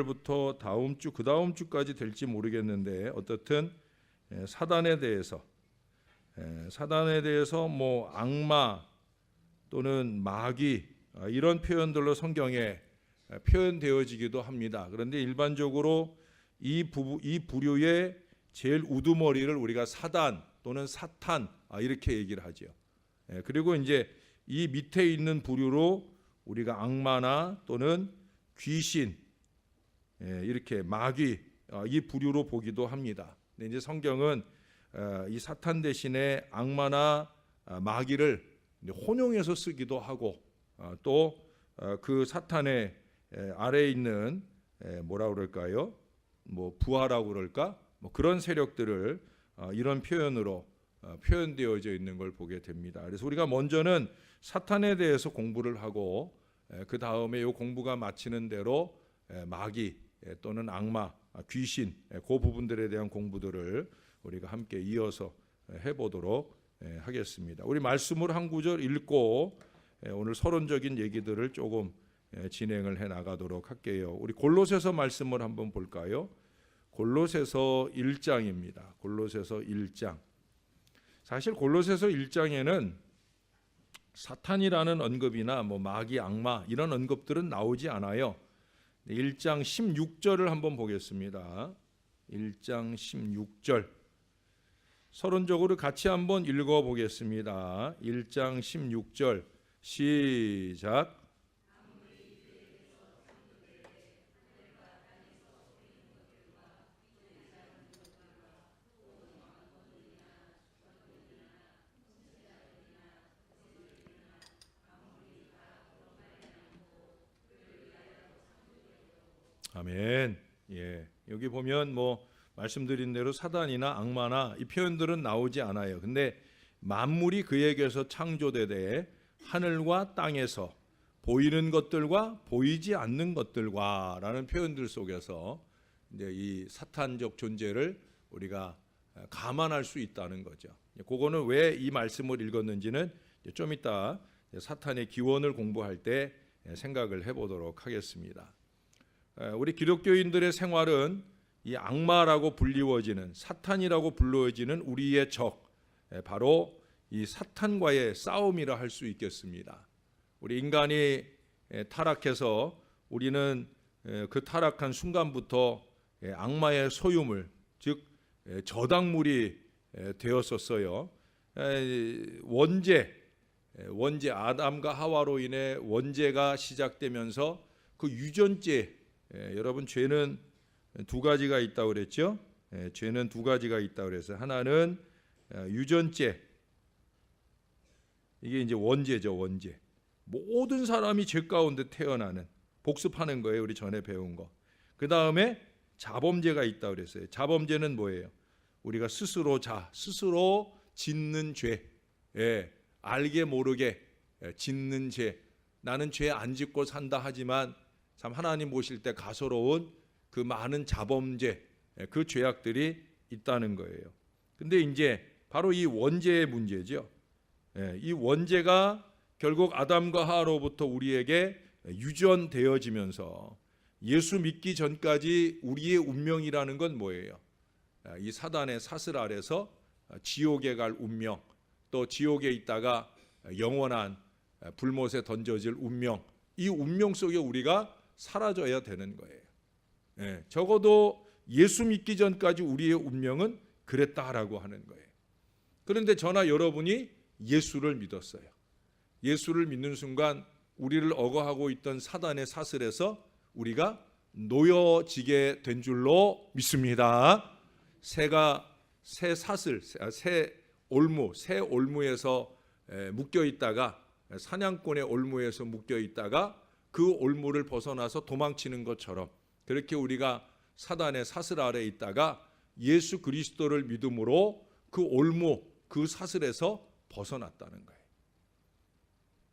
오늘부터 다음 주 그 다음 주까지 될지 모르겠는데 어떻든 사단에 대해서 뭐 악마 또는 마귀 이런 표현들로 성경에 표현되어지기도 합니다. 그런데 일반적으로 이 부류의 제일 우두머리를 우리가 사단 또는 사탄 이렇게 얘기를 하죠. 그리고 이제 이 밑에 있는 부류로 우리가 악마나 또는 귀신 이렇게 마귀 이 부류로 보기도 합니다. 근데 이제 성경은 이 사탄 대신에 악마나 마귀를 혼용해서 쓰기도 하고 또 그 사탄의 아래에 있는 뭐라 그럴까요? 뭐 부하라고 그럴까? 뭐 그런 세력들을 이런 표현으로 표현되어져 있는 걸 보게 됩니다. 그래서 우리가 먼저는 사탄에 대해서 공부를 하고 그 다음에 이 공부가 마치는 대로 마귀 또는 악마, 귀신 그 부분들에 대한 공부들을 우리가 함께 이어서 해보도록 하겠습니다. 우리 말씀을 한 구절 읽고 오늘 서론적인 얘기들을 조금 진행을 해 나가도록 할게요. 우리 골로새서 말씀을 한번 볼까요? 골로새서 1장입니다. 골로새서 1장. 사실 골로새서 1장에는 사탄이라는 언급이나 뭐 마귀, 악마 이런 언급들은 나오지 않아요. 1장 16절을 한번 보겠습니다. 1장 16절. 서론적으로 같이 한번 읽어보겠습니다. 1장 16절 시작. 아멘. 여기 보면 뭐 말씀드린 대로 사단이나 악마나 이 표현들은 나오지 않아요. 근데 만물이 그에게서 창조되되 하늘과 땅에서 보이는 것들과 보이지 않는 것들과라는 표현들 속에서 이제 이 사탄적 존재를 우리가 감안할 수 있다는 거죠. 그거는 왜 이 말씀을 읽었는지는 좀 이따 사탄의 기원을 공부할 때 생각을 해보도록 하겠습니다. 우리 기독교인들의 생활은 이 악마라고 불리워지는 사탄이라고 불리워지는 우리의 적 바로 이 사탄과의 싸움이라 할 수 있겠습니다. 우리 인간이 타락해서 우리는 그 타락한 순간부터 악마의 소유물 즉 저당물이 되었었어요. 원죄 아담과 하와로 인해 원죄가 시작되면서 그 유전죄 여러분 죄는 두 가지가 있다고 그랬죠. 죄는 두 가지가 있다고 그래서 하나는 유전죄 이게 이제 원죄죠. 원죄 모든 사람이 죄 가운데 태어나는 복습하는 거예요. 우리 전에 배운 거. 그 다음에 자범죄가 있다고 그랬어요. 자범죄는 뭐예요? 우리가 스스로 짓는 죄 알게 모르게 짓는 죄 나는 죄 안 짓고 산다 하지만 참 하나님 보실 때 가소로운 그 많은 자범죄 그 죄악들이 있다는 거예요. 근데 이제 바로 이 원죄의 문제죠. 이 원죄가 결국 아담과 하와로부터 우리에게 유전되어지면서 예수 믿기 전까지 우리의 운명이라는 건 뭐예요? 이 사단의 사슬 아래서 지옥에 갈 운명 또 지옥에 있다가 영원한 불못에 던져질 운명 이 운명 속에 우리가 사라져야 되는 거예요. 적어도 예수 믿기 전까지 우리의 운명은 그랬다라고 하는 거예요. 그런데 저나 여러분이 예수를 믿었어요. 예수를 믿는 순간 우리를 억어하고 있던 사단의 사슬에서 우리가 놓여지게 된 줄로 믿습니다. 새 올무에서 묶여 있다가 사냥꾼의 올무에서 묶여 있다가 그 올무를 벗어나서 도망치는 것처럼 그렇게 우리가 사단의 사슬 아래에 있다가 예수 그리스도를 믿음으로 그 올무 그 사슬에서 벗어났다는 거예요.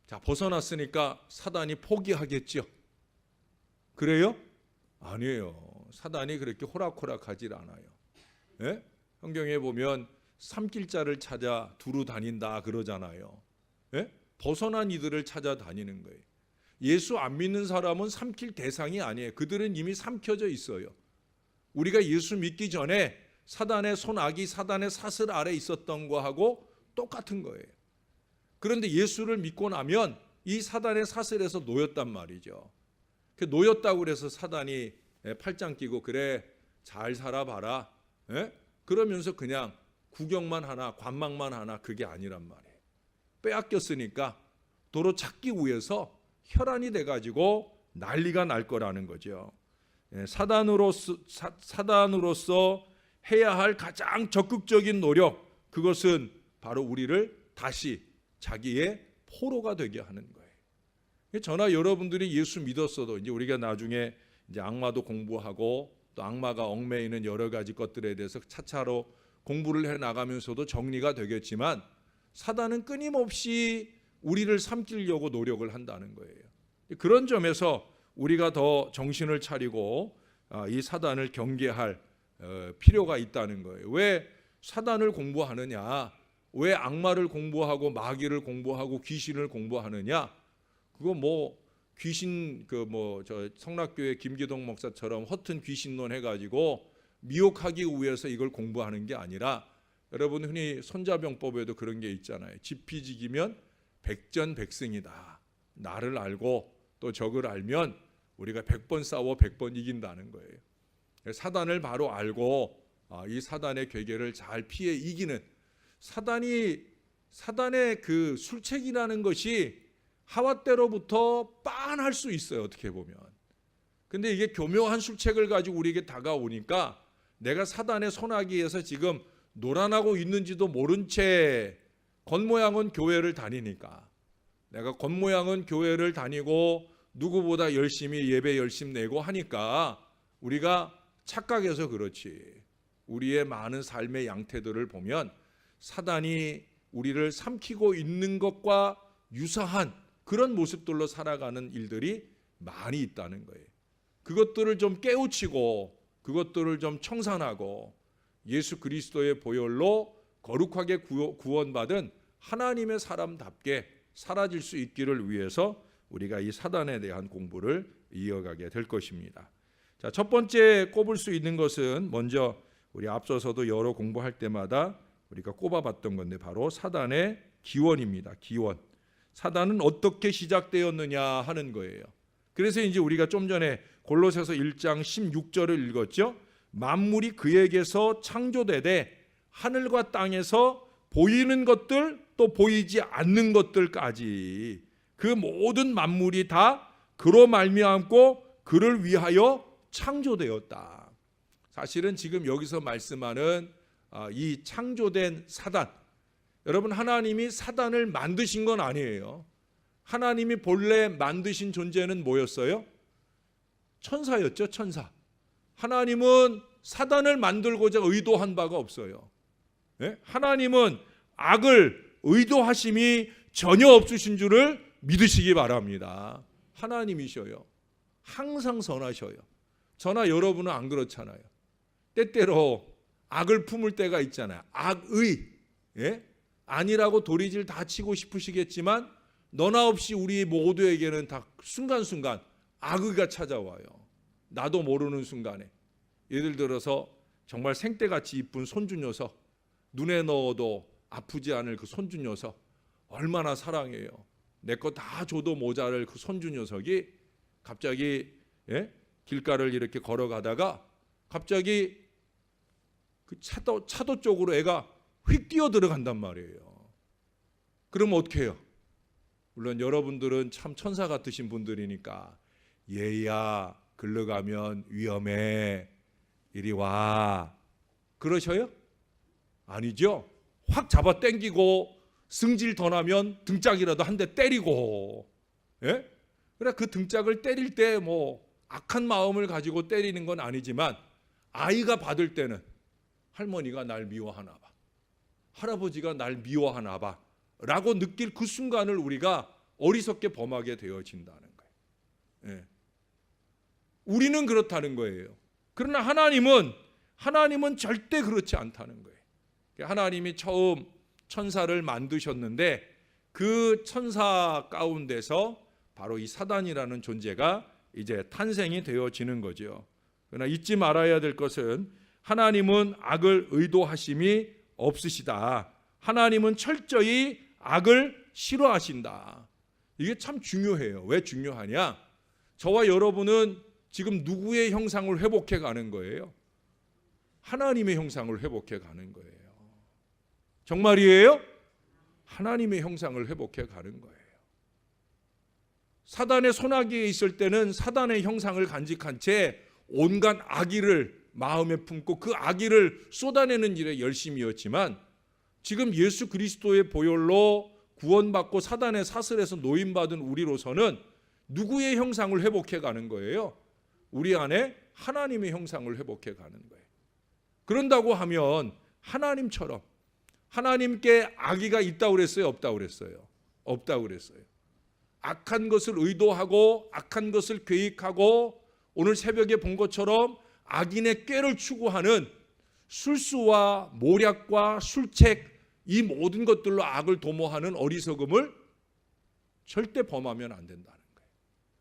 자, 벗어났으니까 사단이 포기하겠죠? 그래요? 아니에요. 사단이 그렇게 호락호락하질 않아요. 성경에 보면 삼킬자를 찾아 두루 다닌다 그러잖아요. 벗어난 이들을 찾아다니는 거예요. 예수 안 믿는 사람은 삼킬 대상이 아니에요. 그들은 이미 삼켜져 있어요. 우리가 예수 믿기 전에 사단의 손아귀, 사단의 사슬 아래 있었던 거하고 똑같은 거예요. 그런데 예수를 믿고 나면 이 사단의 사슬에서 놓였단 말이죠. 놓였다고 그래서 사단이 팔짱 끼고 그래 잘 살아봐라, 그러면서 그냥 구경만 하나 관망만 하나, 그게 아니란 말이에요. 빼앗겼으니까 도로 찾기 위해서 혈안이 돼가지고 난리가 날 거라는 거죠. 사단으로서 해야 할 가장 적극적인 노력, 그것은 바로 우리를 다시 자기의 포로가 되게 하는 거예요. 저나 여러분들이 예수 믿었어도 이제 우리가 나중에 이제 악마도 공부하고 또 악마가 얽매이는 여러 가지 것들에 대해서 차차로 공부를 해 나가면서도 정리가 되겠지만, 사단은 끊임없이 우리를 삼키려고 노력을 한다는 거예요. 그런 점에서 우리가 더 정신을 차리고 이 사단을 경계할 필요가 있다는 거예요. 왜 사단을 공부하느냐? 왜 악마를 공부하고 마귀를 공부하고 귀신을 공부하느냐? 그거 뭐 귀신 저 성락교회 김기동 목사처럼 허튼 귀신론 해가지고 미혹하기 위해서 이걸 공부하는 게 아니라, 여러분 흔히 손자병법에도 그런 게 있잖아요. 지피지기면 백전백승이다. 나를 알고 또 적을 알면 우리가 100번 싸워 100번 이긴다는 거예요. 사단을 바로 알고 이 사단의 괴계를 잘 피해 이기는, 사단의 그 술책이라는 것이 하와 때로부터 빤할 수 있어요, 어떻게 보면. 근데 이게 교묘한 술책을 가지고 우리에게 다가오니까 내가 사단의 손아귀에서 지금 놀아나고 있는지도 모른 채 겉모양은 교회를 다니니까, 내가 겉모양은 교회를 다니고 누구보다 열심히 예배 열심히 내고 하니까 우리가 착각해서 그렇지, 우리의 많은 삶의 양태들을 보면 사단이 우리를 삼키고 있는 것과 유사한 그런 모습들로 살아가는 일들이 많이 있다는 거예요. 그것들을 좀 깨우치고 그것들을 좀 청산하고 예수 그리스도의 보혈로 거룩하게 구원받은 하나님의 사람답게 살아질 수 있기를 위해서 우리가 이 사단에 대한 공부를 이어가게 될 것입니다. 자, 첫 번째 꼽을 수 있는 것은 먼저 우리 앞서서도 여러 공부할 때마다 우리가 꼽아봤던 건데 바로 사단의 기원입니다. 기원. 사단은 어떻게 시작되었느냐 하는 거예요. 그래서 이제 우리가 좀 전에 골로새서 1장 16절을 읽었죠. 만물이 그에게서 창조되되 하늘과 땅에서 보이는 것들 또 보이지 않는 것들까지 그 모든 만물이 다 그로 말미암고 그를 위하여 창조되었다. 사실은 지금 여기서 말씀하는 이 창조된 사단, 여러분 하나님이 사단을 만드신 건 아니에요. 하나님이 본래 만드신 존재는 뭐였어요? 천사였죠, 천사. 하나님은 사단을 만들고자 의도한 바가 없어요. 하나님은 악을 의도하심이 전혀 없으신 줄을 믿으시기 바랍니다. 하나님이셔요. 항상 선하셔요. 저나 여러분은 안 그렇잖아요. 때때로 악을 품을 때가 있잖아요. 악의, 아니라고 도리질 다 치고 싶으시겠지만 너나 없이 우리 모두에게는 다 순간순간 악의가 찾아와요. 나도 모르는 순간에. 예를 들어서 정말 생떼같이 이쁜 손주 녀석, 눈에 넣어도 아프지 않을 그 손주 녀석 얼마나 사랑해요. 내 거 다 줘도 모자랄 그 손주 녀석이 갑자기 길가를 이렇게 걸어가다가 갑자기 그 차도 쪽으로 애가 휙 뛰어 들어간단 말이에요. 그러면 어떻게 해요? 물론 여러분들은 참 천사 같으신 분들이니까 얘야 글러 가면 위험해 이리 와 그러셔요? 아니죠. 확 잡아 당기고 승질 더 나면 등짝이라도 한 대 때리고, 그래 그 등짝을 때릴 때 뭐 악한 마음을 가지고 때리는 건 아니지만 아이가 받을 때는 할머니가 날 미워하나 봐, 할아버지가 날 미워하나 봐 라고 느낄 그 순간을 우리가 어리석게 범하게 되어진다는 거예요. 우리는 그렇다는 거예요. 그러나 하나님은 절대 그렇지 않다는 거예요. 하나님이 처음 천사를 만드셨는데 그 천사 가운데서 바로 이 사단이라는 존재가 이제 탄생이 되어지는 거죠. 그러나 잊지 말아야 될 것은 하나님은 악을 의도하심이 없으시다. 하나님은 철저히 악을 싫어하신다. 이게 참 중요해요. 왜 중요하냐? 저와 여러분은 지금 누구의 형상을 회복해 가는 거예요? 하나님의 형상을 회복해 가는 거예요. 정말이에요? 하나님의 형상을 회복해 가는 거예요. 사단의 손아귀에 있을 때는 사단의 형상을 간직한 채 온갖 악의를 마음에 품고 그 악의를 쏟아내는 일에 열심이었지만 지금 예수 그리스도의 보혈로 구원받고 사단의 사슬에서 노임받은 우리로서는 누구의 형상을 회복해 가는 거예요? 우리 안에 하나님의 형상을 회복해 가는 거예요. 그런다고 하면 하나님처럼 하나님께 악의가 있다고 그랬어요? 없다고 그랬어요? 없다고 그랬어요. 악한 것을 의도하고 악한 것을 계획하고 오늘 새벽에 본 것처럼 악인의 꾀를 추구하는 술수와 모략과 술책 이 모든 것들로 악을 도모하는 어리석음을 절대 범하면 안 된다는 거예요.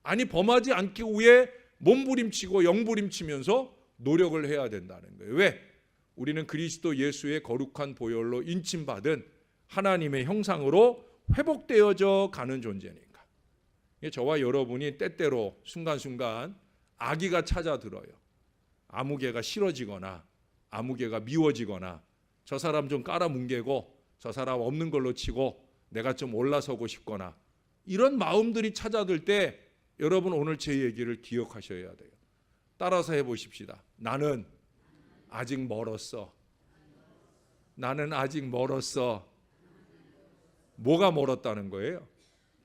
아니 범하지 않기 위해 몸부림치고 영부림치면서 노력을 해야 된다는 거예요. 왜? 우리는 그리스도 예수의 거룩한 보혈로 인침받은 하나님의 형상으로 회복되어져 가는 존재니까. 저와 여러분이 때때로 순간순간 악의가 찾아들어요. 아무개가 싫어지거나 아무개가 미워지거나 저 사람 좀 깔아뭉개고 저 사람 없는 걸로 치고 내가 좀 올라서고 싶거나 이런 마음들이 찾아들 때 여러분 오늘 제 얘기를 기억하셔야 돼요. 따라서 해보십시다. 나는 아직 멀었어. 나는 아직 멀었어. 뭐가 멀었다는 거예요?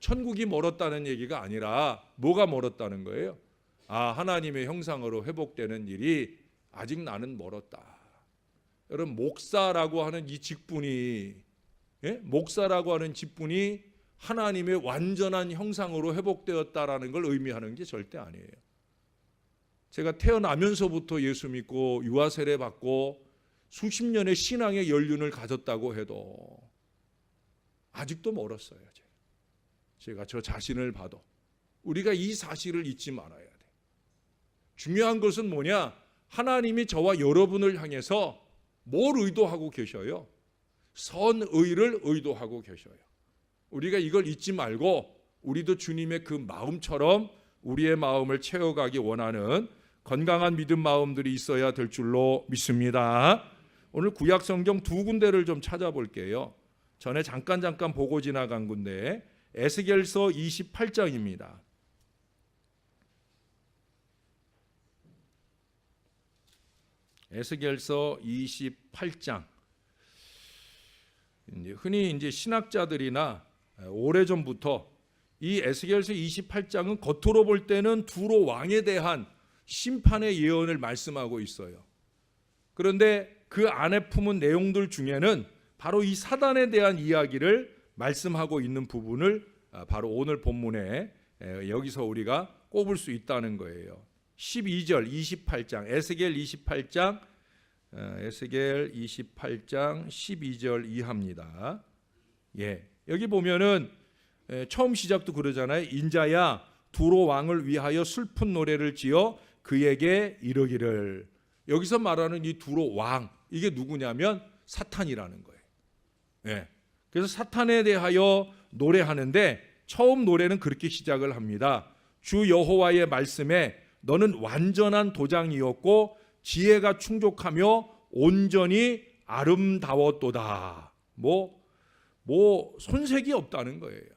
천국이 멀었다는 얘기가 아니라 뭐가 멀었다는 거예요? 하나님의 형상으로 회복되는 일이 아직 나는 멀었다. 여러분 목사라고 하는 이 직분이 목사라고 하는 직분이 하나님의 완전한 형상으로 회복되었다라는 걸 의미하는 게 절대 아니에요. 제가 태어나면서부터 예수 믿고 유아 세례 받고 수십 년의 신앙의 연륜을 가졌다고 해도 아직도 멀었어요. 제가 저 자신을 봐도 우리가 이 사실을 잊지 말아야 돼. 중요한 것은 뭐냐? 하나님이 저와 여러분을 향해서 뭘 의도하고 계셔요? 선의를 의도하고 계셔요. 우리가 이걸 잊지 말고 우리도 주님의 그 마음처럼 우리의 마음을 채워가기 원하는 건강한 믿음 마음들이 있어야 될 줄로 믿습니다. 오늘 구약 성경 두 군데를 좀 찾아볼게요. 전에 잠깐 보고 지나간 군데 에스겔서 28장입니다. 에스겔서 28장. 흔히 이제 신학자들이나 오래전부터 이 에스겔서 28장은 겉으로 볼 때는 두로 왕에 대한 심판의 예언을 말씀하고 있어요. 그런데 그 안에 품은 내용들 중에는 바로 이 사단에 대한 이야기를 말씀하고 있는 부분을 바로 오늘 본문에 여기서 우리가 꼽을 수 있다는 거예요. 12절 28장 에스겔 28장 12절 이하입니다. 여기 보면은 처음 시작도 그러잖아요. 인자야 두로 왕을 위하여 슬픈 노래를 지어 그에게 이르기를. 여기서 말하는 이 두로 왕 이게 누구냐면 사탄이라는 거예요. 그래서 사탄에 대하여 노래하는데 처음 노래는 그렇게 시작을 합니다. 주 여호와의 말씀에 너는 완전한 도장이었고 지혜가 충족하며 온전히 아름다웠도다. 뭐 손색이 없다는 거예요.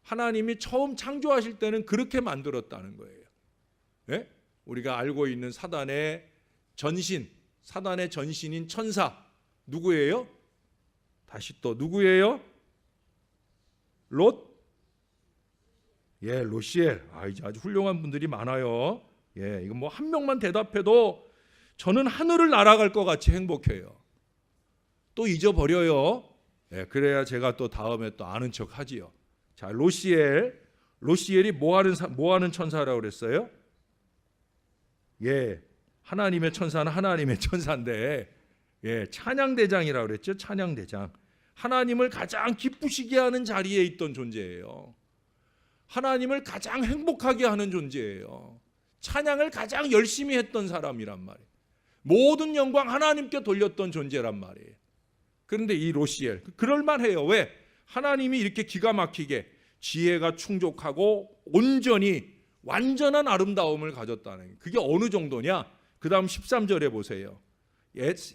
하나님이 처음 창조하실 때는 그렇게 만들었다는 거예요. 우리가 알고 있는 사단의 전신인 천사 누구예요? 다시 또 누구예요? 롯? 롯시엘. 이제 아주 훌륭한 분들이 많아요. 이거 뭐 한 명만 대답해도 저는 하늘을 날아갈 것 같이 행복해요. 또 잊어버려요. 그래야 제가 또 다음에 또 아는 척 하지요. 자, 롯시엘이 뭐 하는 천사라고 그랬어요? 하나님의 천사는 하나님의 천사인데 찬양대장이라고 그랬죠. 찬양대장. 하나님을 가장 기쁘시게 하는 자리에 있던 존재예요. 하나님을 가장 행복하게 하는 존재예요. 찬양을 가장 열심히 했던 사람이란 말이에요. 모든 영광 하나님께 돌렸던 존재란 말이에요. 그런데 이 로시엘 그럴만해요. 왜? 하나님이 이렇게 기가 막히게 지혜가 충족하고 온전히 완전한 아름다움을 가졌다는 거예요. 그게 어느 정도냐? 그 다음 13절에 보세요.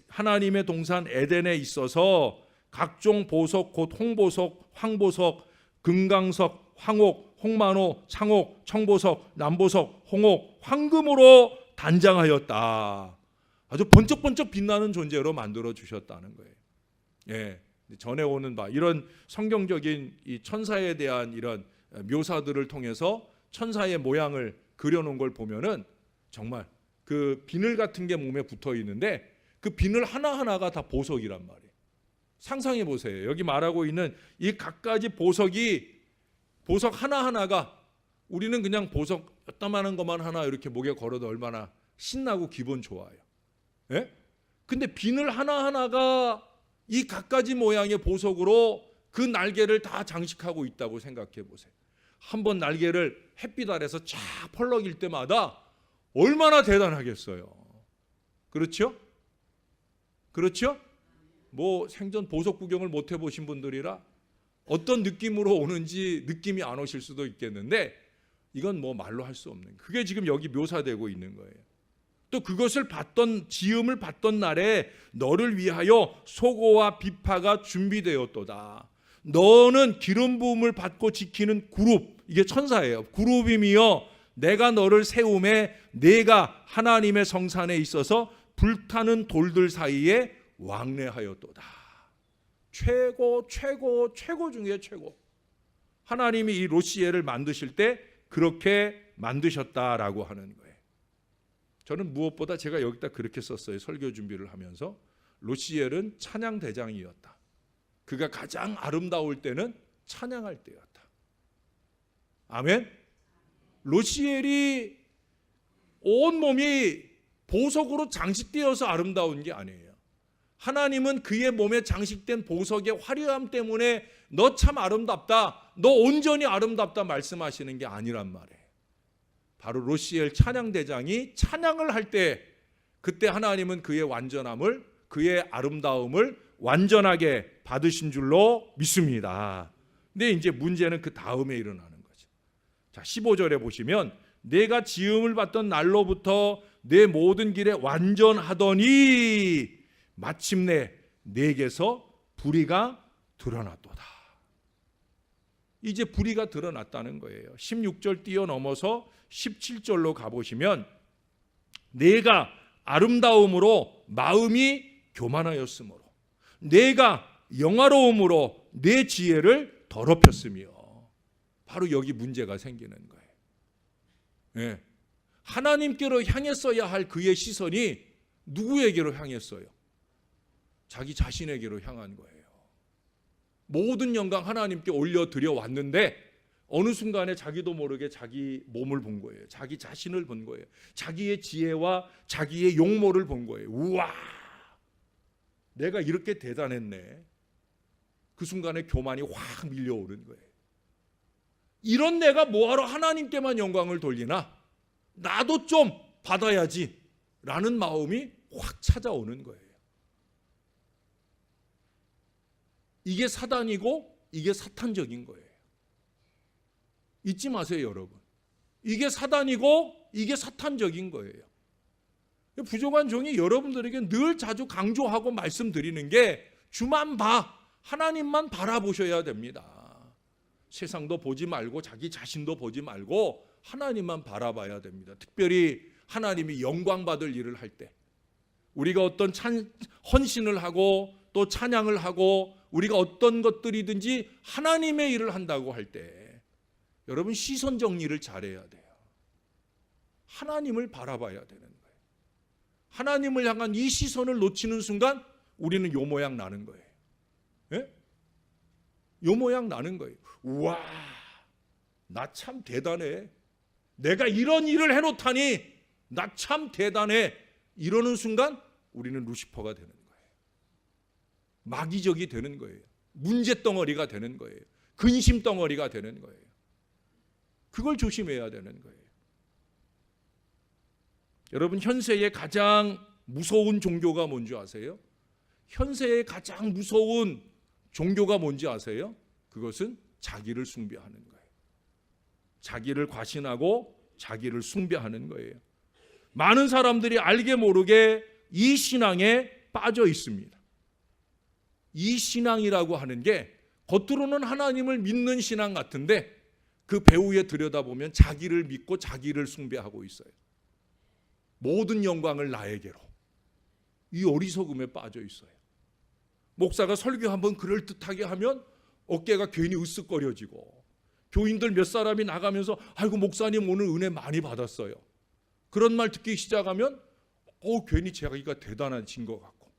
하나님의 동산 에덴에 있어서 각종 보석 곧 홍보석, 황보석, 금강석, 황옥, 홍만호, 창옥, 청보석, 남보석, 홍옥, 황금으로 단장하였다. 아주 번쩍번쩍 빛나는 존재로 만들어 주셨다는 거예요. 예, 전해오는 바 이런 성경적인 이 천사에 대한 이런 묘사들을 통해서 천사의 모양을 그려놓은 걸 보면은 정말 그 비늘 같은 게 몸에 붙어 있는데 그 비늘 하나하나가 다 보석이란 말이에요. 상상해 보세요. 여기 말하고 있는 이 갖가지 보석 하나하나가 우리는 그냥 보석 요따만한 것만 하나 이렇게 목에 걸어도 얼마나 신나고 기분 좋아요. 예? 근데 비늘 하나하나가 이 갖가지 모양의 보석으로 그 날개를 다 장식하고 있다고 생각해 보세요. 한번 날개를 햇빛 아래서 쫙 펄럭일 때마다 얼마나 대단하겠어요. 그렇죠? 그렇죠? 뭐 생전 보석 구경을 못 해보신 분들이라 어떤 느낌으로 오는지 느낌이 안 오실 수도 있겠는데 이건 뭐 말로 할 수 없는 그게 지금 여기 묘사되고 있는 거예요. 또 그것을 지음을 받던 날에 너를 위하여 소고와 비파가 준비되었도다. 너는 기름 부음을 받고 지키는 그룹, 이게 천사예요. 그룹이며 내가 너를 세움에 내가 하나님의 성산에 있어서 불타는 돌들 사이에 왕래하였도다. 최고 중에 최고. 하나님이 이 로시엘을 만드실 때 그렇게 만드셨다라고 하는 거예요. 저는 무엇보다 제가 여기다 그렇게 썼어요. 설교 준비를 하면서 로시엘은 찬양 대장이었다. 그가 가장 아름다울 때는 찬양할 때였다. 아멘. 로시엘이 온몸이 보석으로 장식되어서 아름다운 게 아니에요. 하나님은 그의 몸에 장식된 보석의 화려함 때문에 너 참 아름답다, 너 온전히 아름답다 말씀하시는 게 아니란 말이에요. 바로 로시엘 찬양대장이 찬양을 할 때 그때 하나님은 그의 완전함을, 그의 아름다움을 완전하게 받으신 줄로 믿습니다. 근데 이제 문제는 그 다음에 일어나는 거죠. 자, 15절에 보시면 내가 지음을 받던 날로부터 내 모든 길에 완전하더니 마침내 내게서 불의가 드러났도다. 이제 불의가 드러났다는 거예요. 16절 뛰어넘어서 17절로 가보시면 내가 아름다움으로 마음이 교만하였으므로 내가 영화로움으로 내 지혜를 더럽혔으며, 바로 여기 문제가 생기는 거예요. 예. 하나님께로 향했어야 할 그의 시선이 누구에게로 향했어요? 자기 자신에게로 향한 거예요. 모든 영광 하나님께 올려드려 왔는데 어느 순간에 자기도 모르게 자기 몸을 본 거예요. 자기 자신을 본 거예요. 자기의 지혜와 자기의 용모를 본 거예요. 우와, 내가 이렇게 대단했네. 그 순간에 교만이 확 밀려오는 거예요. 이런 내가 뭐하러 하나님께만 영광을 돌리나? 나도 좀 받아야지 라는 마음이 확 찾아오는 거예요. 이게 사단이고 이게 사탄적인 거예요. 잊지 마세요, 여러분. 이게 사단이고 이게 사탄적인 거예요. 부족한 종이 여러분들에게 늘 자주 강조하고 말씀드리는 게 주만 봐, 하나님만 바라보셔야 됩니다. 세상도 보지 말고 자기 자신도 보지 말고 하나님만 바라봐야 됩니다. 특별히 하나님이 영광 받을 일을 할 때, 우리가 어떤 헌신을 하고 또 찬양을 하고 우리가 어떤 것들이든지 하나님의 일을 한다고 할 때 여러분 시선 정리를 잘해야 돼요. 하나님을 바라봐야 되는 거예요. 하나님을 향한 이 시선을 놓치는 순간 우리는 요 모양 나는 거예요. 예? 요 모양 나는 거예요. 우와, 나 참 대단해. 내가 이런 일을 해놓다니 나 참 대단해. 이러는 순간 우리는 루시퍼가 되는 거예요. 마귀적이 되는 거예요. 문제덩어리가 되는 거예요. 근심덩어리가 되는 거예요. 그걸 조심해야 되는 거예요. 여러분, 현세의 가장 무서운 종교가 뭔지 아세요? 현세의 가장 무서운 종교가 뭔지 아세요? 그것은 자기를 숭배하는 거예요. 자기를 과신하고 자기를 숭배하는 거예요. 많은 사람들이 알게 모르게 이 신앙에 빠져 있습니다. 이 신앙이라고 하는 게 겉으로는 하나님을 믿는 신앙 같은데 그 배후에 들여다보면 자기를 믿고 자기를 숭배하고 있어요. 모든 영광을 나에게로. 이 어리석음에 빠져 있어요. 목사가 설교 한번 그럴듯하게 하면 어깨가 괜히 으쓱거려지고, 교인들 몇 사람이 나가면서 아이고 목사님 오늘 은혜 많이 받았어요, 그런 말 듣기 시작하면 괜히 자기가 대단하신 것 같고,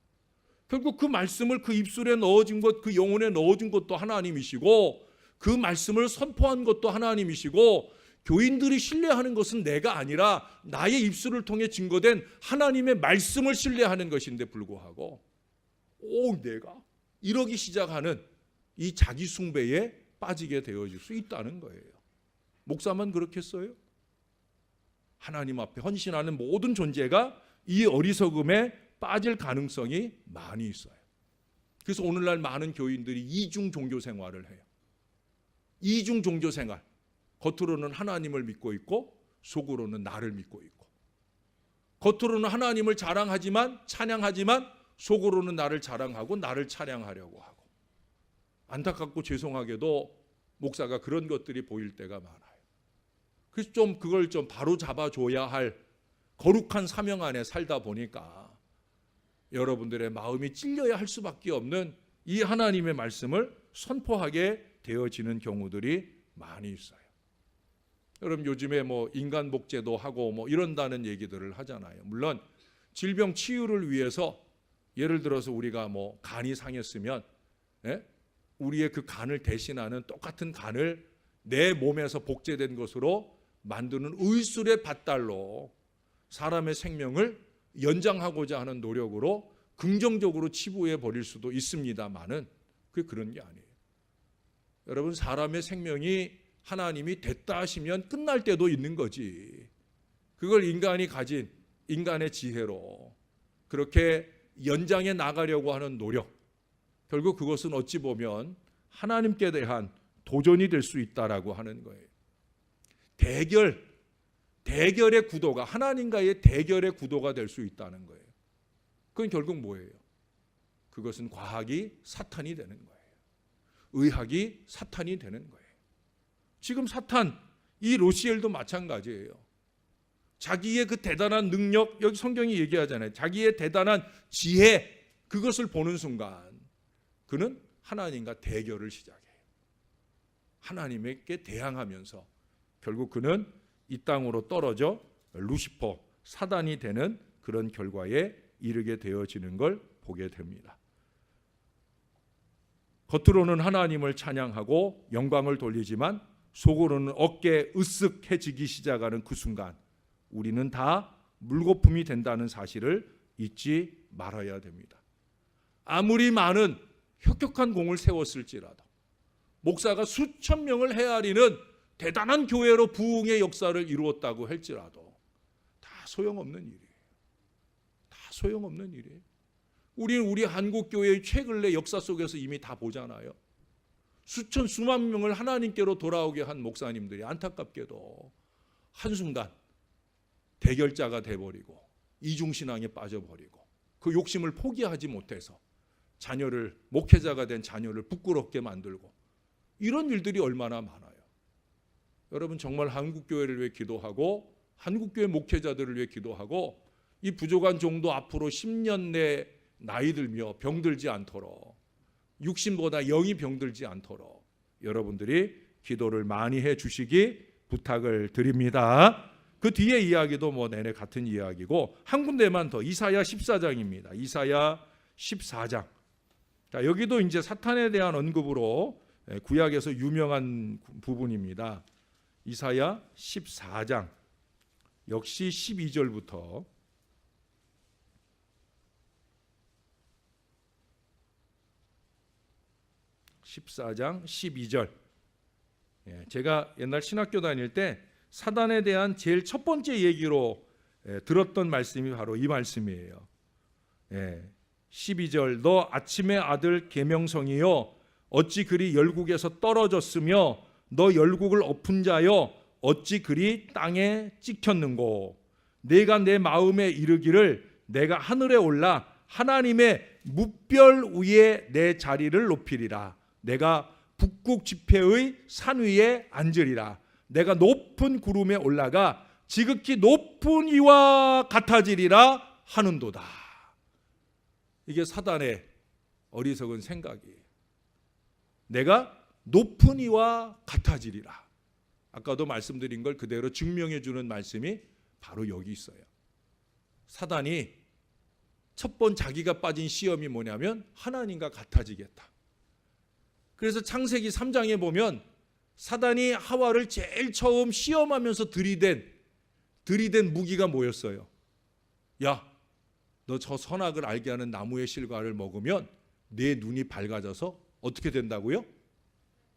결국 그 말씀을 그 입술에 넣어준 것, 그 영혼에 넣어준 것도 하나님이시고, 그 말씀을 선포한 것도 하나님이시고, 교인들이 신뢰하는 것은 내가 아니라 나의 입술을 통해 증거된 하나님의 말씀을 신뢰하는 것인데 불구하고 내가 이러기 시작하는 이 자기 숭배에 빠지게 되어질 수 있다는 거예요. 목사만 그렇겠어요? 하나님 앞에 헌신하는 모든 존재가 이 어리석음에 빠질 가능성이 많이 있어요. 그래서 오늘날 많은 교인들이 이중 종교 생활을 해요. 이중 종교 생활. 겉으로는 하나님을 믿고 있고 속으로는 나를 믿고 있고, 겉으로는 하나님을 자랑하지만 찬양하지만 속으로는 나를 자랑하고 나를 찬양하려고 하고, 안타깝고 죄송하게도 목사가 그런 것들이 보일 때가 많아요. 그래서 그걸 바로 잡아줘야 할 거룩한 사명 안에 살다 보니까 여러분들의 마음이 찔려야 할 수밖에 없는 이 하나님의 말씀을 선포하게 되어지는 경우들이 많이 있어요. 여러분, 요즘에 인간 복제도 하고 이런다는 얘기들을 하잖아요. 물론 질병 치유를 위해서, 예를 들어서 우리가 간이 상했으면 우리의 그 간을 대신하는 똑같은 간을 내 몸에서 복제된 것으로 만드는 의술의 밭달로 사람의 생명을 연장하고자 하는 노력으로 긍정적으로 치부해 버릴 수도 있습니다만은 그게 그런 게 아니에요. 여러분, 사람의 생명이 하나님이 됐다 하시면 끝날 때도 있는 거지. 그걸 인간이 가진 인간의 지혜로 그렇게 연장해 나가려고 하는 노력, 결국 그것은 어찌 보면 하나님께 대한 도전이 될 수 있다라고 하는 거예요. 대결의 구도가, 하나님과의 대결의 구도가 될 수 있다는 거예요. 그건 결국 뭐예요? 그것은 과학이 사탄이 되는 거예요. 의학이 사탄이 되는 거예요. 지금 사탄, 이 로시엘도 마찬가지예요. 자기의 그 대단한 능력, 여기 성경이 얘기하잖아요. 자기의 대단한 지혜, 그것을 보는 순간 그는 하나님과 대결을 시작해요. 하나님께 대항하면서 결국 그는 이 땅으로 떨어져 루시퍼, 사단이 되는 그런 결과에 이르게 되어지는 걸 보게 됩니다. 겉으로는 하나님을 찬양하고 영광을 돌리지만 속으로는 어깨 으쓱해지기 시작하는 그 순간 우리는 다 물거품이 된다는 사실을 잊지 말아야 됩니다. 아무리 많은 혁혁한 공을 세웠을지라도, 목사가 수천 명을 헤아리는 대단한 교회로 부흥의 역사를 이루었다고 할지라도 다 소용없는 일이에요. 다 소용없는 일이에요. 우리는 우리 한국교회의 최근의 역사 속에서 이미 다 보잖아요. 수만 명을 하나님께로 돌아오게 한 목사님들이 안타깝게도 한순간 대결자가 돼버리고 이중신앙에 빠져버리고 그 욕심을 포기하지 못해서 자녀를, 목회자가 된 자녀를 부끄럽게 만들고, 이런 일들이 얼마나 많아요. 여러분, 정말 한국교회를 위해 기도하고 한국교회 목회자들을 위해 기도하고 이 부족한 종도 앞으로 10년 내 나이 들며 병들지 않도록, 육신보다 영이 병들지 않도록 여러분들이 기도를 많이 해 주시기 부탁을 드립니다. 그 뒤에 이야기도 내내 같은 이야기고 한 군데만 더, 이사야 14장입니다. 이사야 14장. 자, 여기도 이제 사탄에 대한 언급으로 구약에서 유명한 부분입니다. 이사야 14장 역시 12절부터 14장 12절. 제가 옛날 신학교 다닐 때 사단에 대한 제일 첫 번째 얘기로 들었던 말씀이 바로 이 말씀이에요. 12절 너 아침의 아들 계명성이여 어찌 그리 열국에서 떨어졌으며 너 열국을 엎은 자여 어찌 그리 땅에 찍혔는고 내가 내 마음에 이르기를 내가 하늘에 올라 하나님의 뭇별 위에 내 자리를 높이리라 내가 북극 지폐의 산 위에 앉으리라 내가 높은 구름에 올라가 지극히 높은 이와 같아지리라 하는도다. 이게 사단의 어리석은 생각이에요. 내가 높은 이와 같아지리라. 아까도 말씀드린 걸 그대로 증명해 주는 말씀이 바로 여기 있어요. 사단이 첫 번 자기가 빠진 시험이 뭐냐면 하나님과 같아지겠다. 그래서 창세기 3장에 보면 사단이 하와를 제일 처음 시험하면서 들이댄 무기가 뭐였어요? 야, 너 저 선악을 알게 하는 나무의 실과를 먹으면 내 눈이 밝아져서 어떻게 된다고요?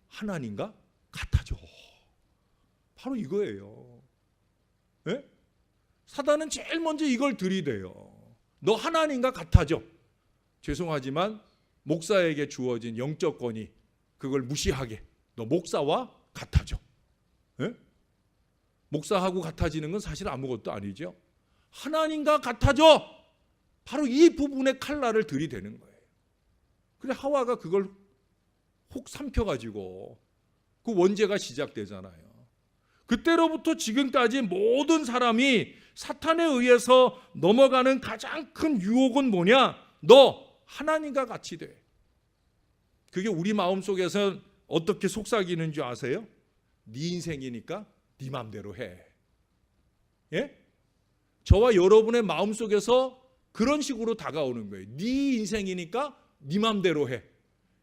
하나님과 같아져. 바로 이거예요. 네? 사단은 제일 먼저 이걸 들이대요. 너 하나님과 같아져. 죄송하지만 목사에게 주어진 영적 권위 그걸 무시하게 너 목사와 같아져. 네? 목사하고 같아지는 건 사실 아무것도 아니죠. 하나님과 같아져. 바로 이 부분에 칼날을 들이대는 거예요. 그래 하와가 그걸 혹 삼켜가지고 그 원죄가 시작되잖아요. 그때로부터 지금까지 모든 사람이 사탄에 의해서 넘어가는 가장 큰 유혹은 뭐냐? 너 하나님과 같이 돼. 그게 우리 마음속에서 어떻게 속삭이는 줄 아세요? 네 인생이니까 네 마음대로 해. 예? 저와 여러분의 마음속에서 그런 식으로 다가오는 거예요. 네 인생이니까 네 마음대로 해.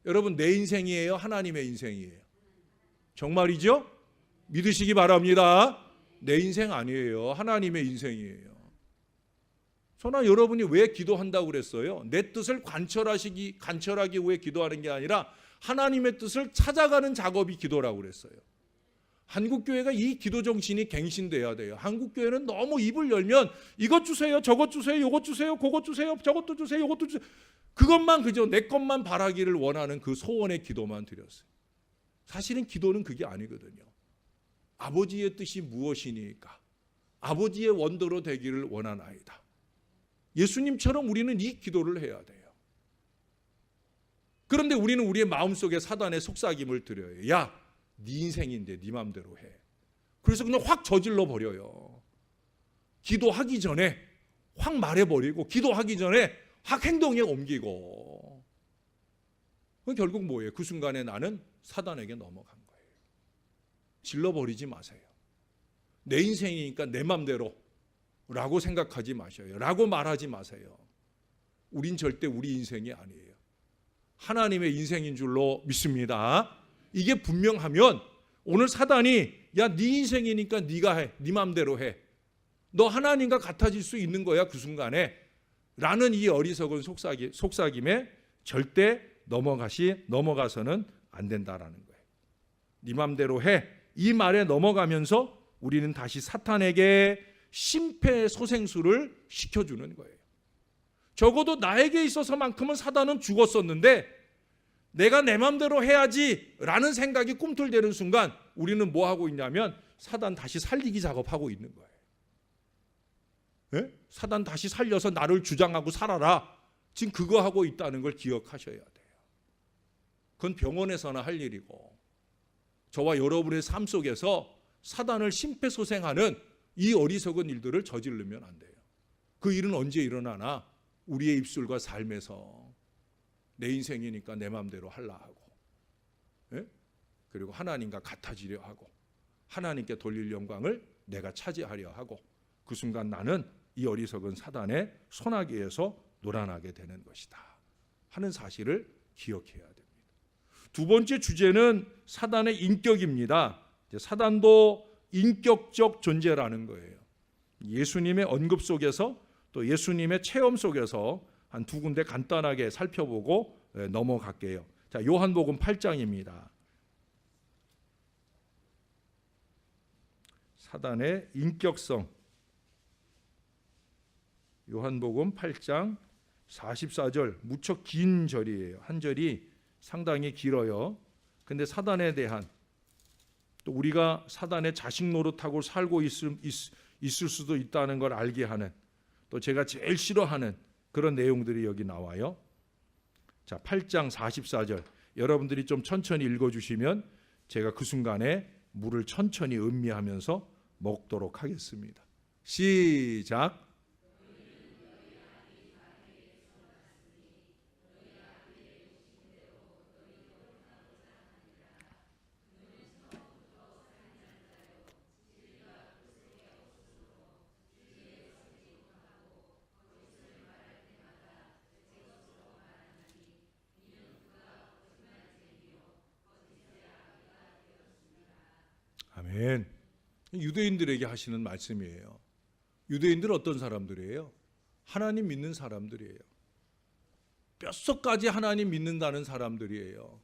여러분 내 인생이에요? 하나님의 인생이에요? 정말이죠? 믿으시기 바랍니다. 내 인생 아니에요. 하나님의 인생이에요. 저나 여러분이 왜 기도한다고 그랬어요? 내 뜻을 관철하기 위해 기도하는 게 아니라 하나님의 뜻을 찾아가는 작업이 기도라고 그랬어요. 한국교회가 이 기도 정신이 갱신돼야 돼요. 한국교회는 너무 입을 열면 이것 주세요, 저것 주세요, 이것 주세요, 그것 주세요, 저것도 주세요, 이것도 주세요. 그것만 그저 내 것만 바라기를 원하는 그 소원의 기도만 드렸어요. 사실은 기도는 그게 아니거든요. 아버지의 뜻이 무엇이니까 아버지의 원대로 되기를 원하나이다. 예수님처럼 우리는 이 기도를 해야 돼요. 그런데 우리는 우리의 마음속에 사단의 속삭임을 드려요. 야, 네 인생인데 네 마음대로 해. 그래서 그냥 확 저질러 버려요. 기도하기 전에 확 말해버리고 기도하기 전에 확 행동에 옮기고. 그건 결국 뭐예요? 그 순간에 나는 사단에게 넘어간 거예요. 질러버리지 마세요. 내 인생이니까 내 맘대로 라고 생각하지 마셔요. 라고 말하지 마세요. 우린 절대 우리 인생이 아니에요. 하나님의 인생인 줄로 믿습니다. 이게 분명하면 오늘 사단이 야, 네 인생이니까 네가 해. 네 맘대로 해. 너 하나님과 같아질 수 있는 거야 그 순간에 라는 이 어리석은 속삭임에 절대 넘어가서는 안 된다라는 거예요. 네 맘대로 해. 이 말에 넘어가면서 우리는 다시 사탄에게 심폐소생술을 시켜주는 거예요. 적어도 나에게 있어서만큼은 사단은 죽었었는데 내가 내 맘대로 해야지 라는 생각이 꿈틀대는 순간 우리는 뭐 하고 있냐면 사단 다시 살리기 작업하고 있는 거예요. 네? 사단 다시 살려서 나를 주장하고 살아라. 지금 그거 하고 있다는 걸 기억하셔야 돼요. 그건 병원에서나 할 일이고 저와 여러분의 삶 속에서 사단을 심폐소생하는 이 어리석은 일들을 저지르면 안 돼요. 그 일은 언제 일어나나? 우리의 입술과 삶에서 내 인생이니까 내 마음대로 하려 하고, 예? 그리고 하나님과 같아지려 하고 하나님께 돌릴 영광을 내가 차지하려 하고 그 순간 나는 이 어리석은 사단의 손아귀에서 놀아나게 되는 것이다 하는 사실을 기억해야 됩니다. 두 번째 주제는 사단의 인격입니다. 사단도 인격적 존재라는 거예요. 예수님의 언급 속에서 또 예수님의 체험 속에서 한 두 군데 간단하게 살펴보고 넘어갈게요. 자, 요한복음 8장입니다. 사단의 인격성. 요한복음 8장 44절 무척 긴 절이에요. 한 절이 상당히 길어요. 근데 사단에 대한, 또 우리가 사단의 자식 노릇하고 살고 있을 수도 있다는 걸 알게 하는, 또 제가 제일 싫어하는 그런 내용들이 여기 나와요. 자, 8장 44절 여러분들이 좀 천천히 읽어주시면 제가 그 순간에 물을 천천히 음미하면서 먹도록 하겠습니다. 시작. 아멘. 유대인들에게 하시는 말씀이에요. 유대인들 어떤 사람들이에요? 하나님 믿는 사람들이에요. 뼛속까지 하나님 믿는다는 사람들이에요.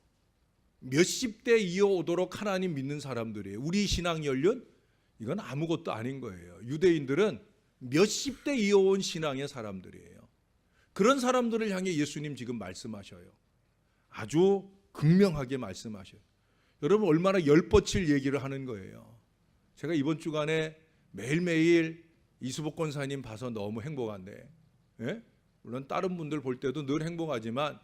몇십 대 이어오도록 하나님 믿는 사람들이에요. 우리 신앙 연륜? 이건 아무것도 아닌 거예요. 유대인들은 몇십 대 이어온 신앙의 사람들이에요. 그런 사람들을 향해 예수님 지금 말씀하셔요. 아주 극명하게 말씀하셔요. 여러분 얼마나 열뻗칠 얘기를 하는 거예요. 제가 이번 주간에 매일매일 이수복 권사님 봐서 너무 행복한데, 예? 물론 다른 분들 볼 때도 늘 행복하지만,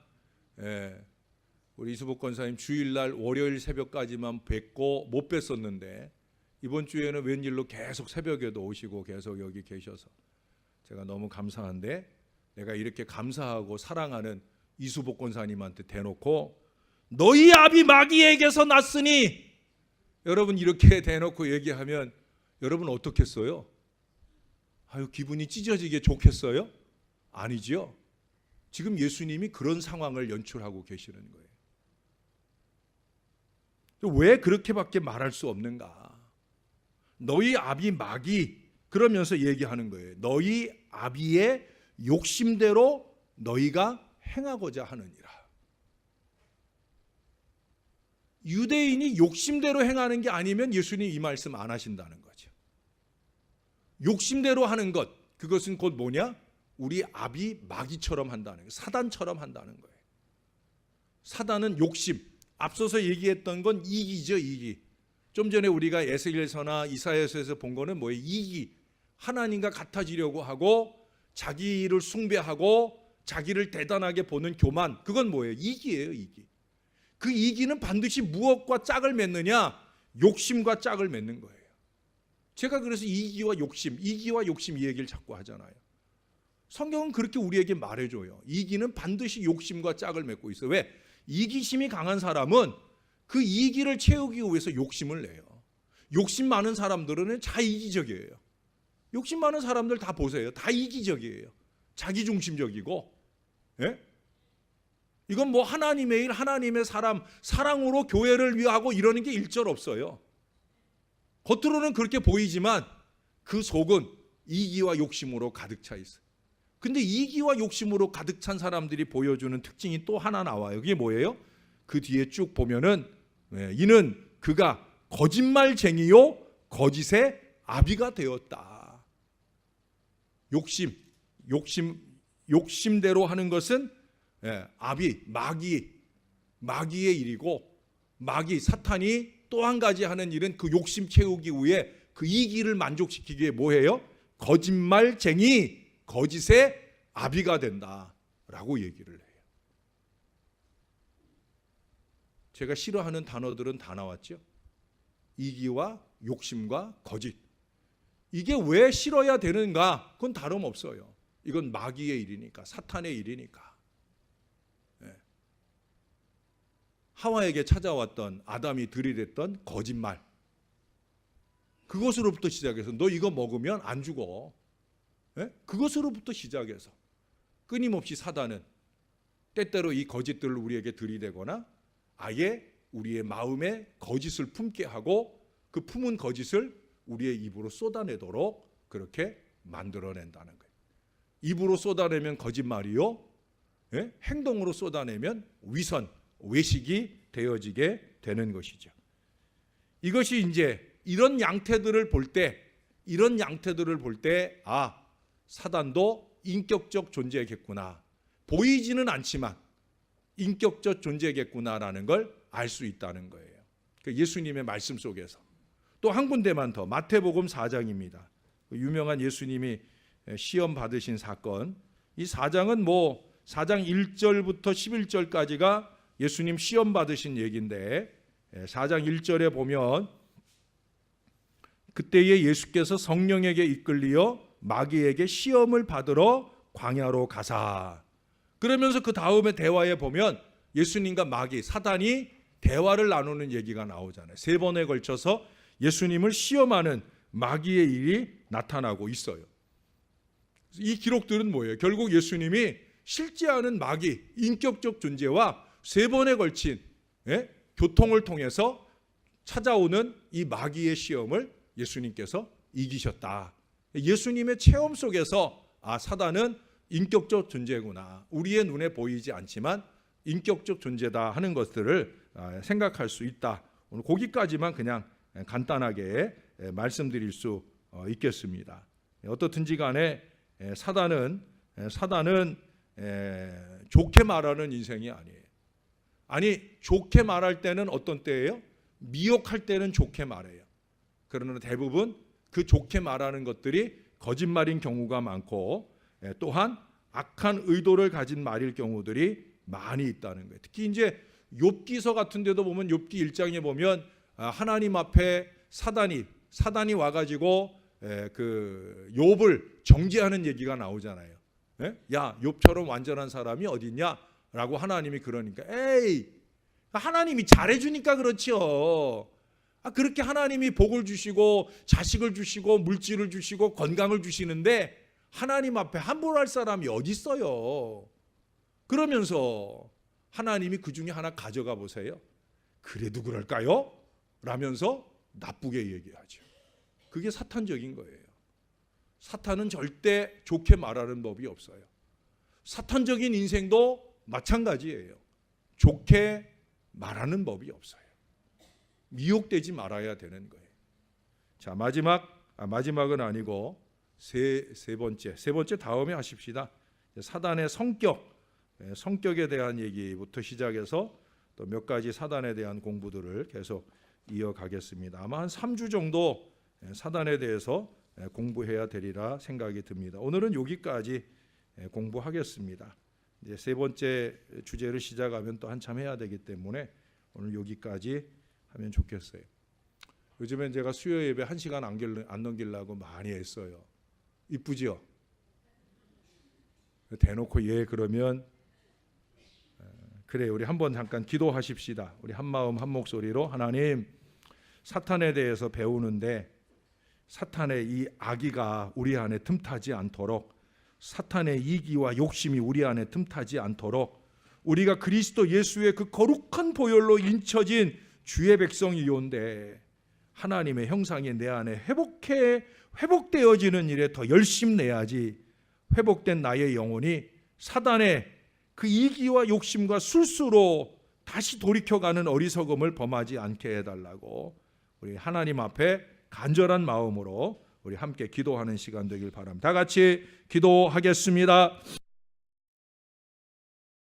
우리 이수복 권사님 주일날 월요일 새벽까지만 뵙고 못 뵀었는데 이번 주에는 웬일로 계속 새벽에도 오시고 계속 여기 계셔서 제가 너무 감사한데, 내가 이렇게 감사하고 사랑하는 이수복 권사님한테 대놓고 너희 아비 마귀에게서 났으니, 여러분 이렇게 대놓고 얘기하면 여러분 어떻겠어요? 아유, 기분이 찢어지게 좋겠어요? 아니죠. 지금 예수님이 그런 상황을 연출하고 계시는 거예요. 왜 그렇게밖에 말할 수 없는가? 너희 아비 마귀, 그러면서 얘기하는 거예요. 너희 아비의 욕심대로 너희가 행하고자 하느니라. 유대인이 욕심대로 행하는 게 아니면 예수님 이 말씀 안 하신다는 거죠. 욕심대로 하는 것, 그것은 곧 뭐냐? 우리 아비 마귀처럼 한다는 거예요. 사단처럼 한다는 거예요. 사단은 욕심, 앞서서 얘기했던 건 이기죠, 이기. 좀 전에 우리가 에스겔서나 이사야서에서 본 거는 뭐예요? 이기. 하나님과 같아지려고 하고 자기를 숭배하고 자기를 대단하게 보는 교만, 그건 뭐예요? 이기예요, 이기. 그 이기는 반드시 무엇과 짝을 맺느냐? 욕심과 짝을 맺는 거예요. 제가 그래서 이기와 욕심 이 얘기를 자꾸 하잖아요. 성경은 그렇게 우리에게 말해줘요. 이기는 반드시 욕심과 짝을 맺고 있어요. 왜? 이기심이 강한 사람은 그 이기를 채우기 위해서 욕심을 내요. 욕심 많은 사람들은 자이기적이에요. 욕심 많은 사람들 다 보세요. 다 이기적이에요. 자기중심적이고, 예? 이건 뭐 하나님의 일, 하나님의 사랑으로 교회를 위하고 이러는 게 일절 없어요. 겉으로는 그렇게 보이지만 그 속은 이기와 욕심으로 가득 차 있어요. 근데 이기와 욕심으로 가득 찬 사람들이 보여주는 특징이 또 하나 나와요. 그게 뭐예요? 그 뒤에 쭉 보면은, 이는 그가 거짓말쟁이요 거짓의 아비가 되었다. 욕심대로 하는 것은 아비, 마귀의 일이고, 마귀, 사탄이 또 한 가지 하는 일은 그 욕심 채우기 위해 그 이기를 만족시키기 위해 뭐해요? 거짓말쟁이, 거짓의 아비가 된다라고 얘기를 해요. 제가 싫어하는 단어들은 다 나왔죠. 이기와 욕심과 거짓. 이게 왜 싫어야 되는가? 그건 다름없어요. 이건 마귀의 일이니까, 사탄의 일이니까. 하와에게 찾아왔던 아담이 들이댔던 거짓말, 그것으로부터 시작해서 너 이거 먹으면 안 죽어. 그것으로부터 시작해서 끊임없이 사단은 때때로 이 거짓들을 우리에게 들이대거나 아예 우리의 마음에 거짓을 품게 하고 그 품은 거짓을 우리의 입으로 쏟아내도록 그렇게 만들어낸다는 거예요. 입으로 쏟아내면 거짓말이요, 행동으로 쏟아내면 위선, 외식이 되어지게 되는 것이죠. 이것이 이제 이런 양태들을 볼 때 사단도 인격적 존재겠구나. 보이지는 않지만 인격적 존재겠구나라는 걸 알 수 있다는 거예요. 예수님의 말씀 속에서. 또 한 군데만 더, 마태복음 4장입니다. 유명한 예수님이 시험 받으신 사건. 이 4장은 4장 1절부터 11절까지가 예수님 시험 받으신 얘기인데, 4장 1절에 보면 그때에 예수께서 성령에게 이끌리어 마귀에게 시험을 받으러 광야로 가사. 그러면서 그 다음에 대화에 보면 예수님과 마귀, 사단이 대화를 나누는 얘기가 나오잖아요. 3번에 걸쳐서 예수님을 시험하는 마귀의 일이 나타나고 있어요. 이 기록들은 뭐예요? 결국 예수님이 실제하는 마귀, 인격적 존재와 3번에 걸친 교통을 통해서 찾아오는 이 마귀의 시험을 예수님께서 이기셨다. 예수님의 체험 속에서 사단은 인격적 존재구나. 우리의 눈에 보이지 않지만 인격적 존재다 하는 것들을 생각할 수 있다. 오늘 거기까지만 그냥 간단하게 말씀드릴 수 있겠습니다. 어떻든지 간에 사단은 좋게 말하는 인생이 아니에요. 아니, 좋게 말할 때는 어떤 때예요? 미혹할 때는 좋게 말해요. 그러나 대부분 그 좋게 말하는 것들이 거짓말인 경우가 많고, 또한 악한 의도를 가진 말일 경우들이 많이 있다는 거예요. 특히 이제 욥기서 같은 데도 보면 욥기 1장에 보면 하나님 앞에 사단이 와가지고 그 욥을 정죄하는 얘기가 나오잖아요. 야, 욥처럼 완전한 사람이 어딨냐? 라고 하나님이 그러니까, 에이, 하나님이 잘해주니까 그렇지요. 그렇게 하나님이 복을 주시고 자식을 주시고 물질을 주시고 건강을 주시는데 하나님 앞에 함부로 할 사람이 어디 있어요? 그러면서 하나님이 그 중에 하나 가져가 보세요. 그래도 그럴까요? 라면서 나쁘게 얘기하죠. 그게 사탄적인 거예요. 사탄은 절대 좋게 말하는 법이 없어요. 사탄적인 인생도 마찬가지예요. 좋게 말하는 법이 없어요. 미혹되지 말아야 되는 거예요. 자, 마지막은 아니고 세 번째 다음에 하십시다. 사단의 성격에 대한 얘기부터 시작해서 또 몇 가지 사단에 대한 공부들을 계속 이어가겠습니다. 아마 한 3주 정도 사단에 대해서 공부해야 되리라 생각이 듭니다. 오늘은 여기까지 공부하겠습니다. 이제 3번째 주제를 시작하면 또 한참 해야 되기 때문에 오늘 여기까지 하면 좋겠어요. 요즘엔 제가 수요 예배 1시간 안 넘기려고 많이 했어요. 이쁘죠? 대놓고 그러면 그래, 우리 한번 잠깐 기도하십시다. 우리 한 마음 한 목소리로. 하나님, 사탄에 대해서 배우는데 사탄의 이 악의가 우리 안에 틈타지 않도록, 사탄의 이기와 욕심이 우리 안에 틈타지 않도록 우리가 그리스도 예수의 그 거룩한 보혈로 인쳐진 주의 백성이온데 하나님의 형상이 내 안에 회복되어지는 일에 더 열심 내야지, 회복된 나의 영혼이 사단의 그 이기와 욕심과 술수로 다시 돌이켜가는 어리석음을 범하지 않게 해달라고 우리 하나님 앞에 간절한 마음으로 우리 함께 기도하는 시간 되길 바랍니다. 다 같이 기도하겠습니다.